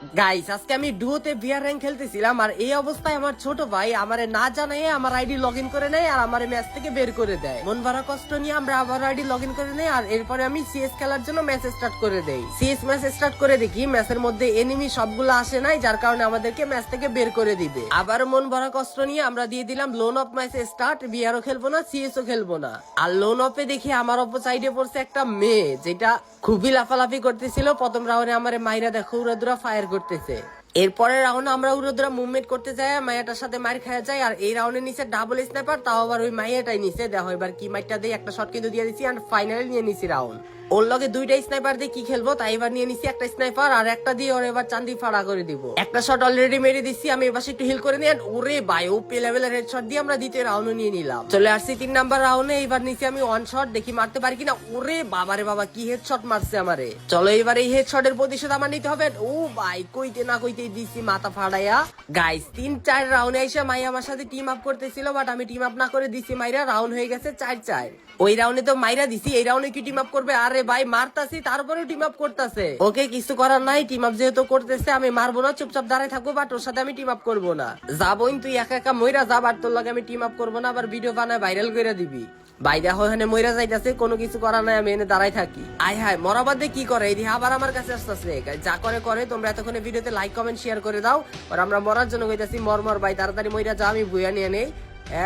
Guys আজকে আমি ডুওতে বিয়ার rank খেলতেছিলাম আর এই অবস্থায় আমার ছোট ভাই আমারে না জানাই আমার আইডি লগ ইন করে নেয় আর আমার ম্যাচ থেকে বের করে দেয়। মন ভরা কষ্ট নিয়ে আমরা আবার আইডি লগ ইন করে নেই আর এরপরে আমি সিএস খেলার জন্য ম্যাচ স্টার্ট করে দেই। সিএস ম্যাচ স্টার্ট করে দেখি ম্যাচের মধ্যে এনিমি সবগুলো আসে নাই, যার কারণে আমাদেরকে ম্যাচ থেকে বের করে দিবে। আবার মন ভরা কষ্ট নিয়ে আমরা দিয়ে দিলাম লোন অফ ম্যাচ স্টার্ট। বিয়ারও খেলবো না, সিএসও খেলবো না। আর লোন অফে দেখি আমার অপর সাইডে পড়ছে একটা মেয়ে, যেটা খুবই লাফালাফি করতেছিল। প্রথম রাউন্ডে আমার মাইরা দেখো উড়াদুরা ফায়ার করতেছে। এরপরের রাউন্ডে আমরা উড়োদরা মুভমেন্ট করতে যাই, মাইয়াটার সাথে মার খাওয়া যায়। আর এই রাউন্ডে নিচে ডাবল স্নাইপার, তাও আবার ওই মাইয়াটাই নিচে। দেখো এবার কি মাইটটা দিয়ে একটা শট কিন্তু দিয়ে দিচ্ছি আর ফাইনালি নিয়ে নিছি রাউন্ড। ওর লগে দুইটা স্নাইপার দিয়ে কি খেলবো, তাই এবার নিয়ে নিছি একটা স্নাইপার আর একটা দিয়ে ওর এবার চান্দি ফাড়া করে দিব। একটা শট অলরেডি মেরে দিচ্ছি, আমি এবার একটু হিল করে নিয়ে ওরে ভাই ও পে লেভেলের হেডশট দিয়ে আমরা দ্বিতীয় রাউন্ড নিয়ে নিলাম। চলে আসছি 3 নাম্বার রাউন্ডে। এবার নিচে আমি ওয়ান শট, দেখি মারতে পারি কিনা। ওরে বাবারে বাবা কি হেডশট মারছে আমারে। চলো এবার এই হেডশটের প্রতিশোধ আমার নিতে হবে। ও ভাই কইতে না কইতে দিছি মাথা ফাড়াইয়া। গাইস 3-4 রাউন্ডে এসে মাই আমার সাথে টিম আপ করতেছিল, বাট আমি টিম আপ না করে দিছি মাইরা। রাউন্ড হয়ে গেছে 4-4। ওই রাউন্ডে তো মাইরা দিছি, এই রাউন্ডে কি টিম আপ করবে? আরে ভাই মারতাছি তারপরে টিম আপ করতেছে। ওকে কিছু করার নাই, টিম আপ যেহেতু করতেছে আমি মারবো না, চুপচাপ দাঁড়ায় থাকবো, বাট ওর সাথে আমি টিম আপ করবো না। যাবোই তুই একা একা মইরা যা, বাট তোর লাগে আমি টিম আপ করবো না। আবার ভিডিও বানায় ভাইরাল করে দিবি। ভাই দেখো এখানে মইরা যাইতাছে, কোনো কিছু করার নাই, আমি এনে দাঁড়াই থাকি। আয় হায় মরাবাদে কি করে এই আবার আমার কাছে আসতেছে। যা করে করে, তোমরা এতক্ষণে ভিডিওতে লাইক কমেন্ট শেয়ার করে দাও। আর আমরা মরার জন্য কইতাছি মর ভাই তাড়াতাড়ি মইরা যা, আমি বুয়া নিয়ে নেই।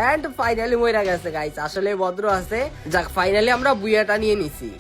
এন্ড ফাইনালি মইরা গেছে গাইস, আসলে ভদ্র আছে। যাক ফাইনালি আমরা বুয়াটা নিয়ে নিছি।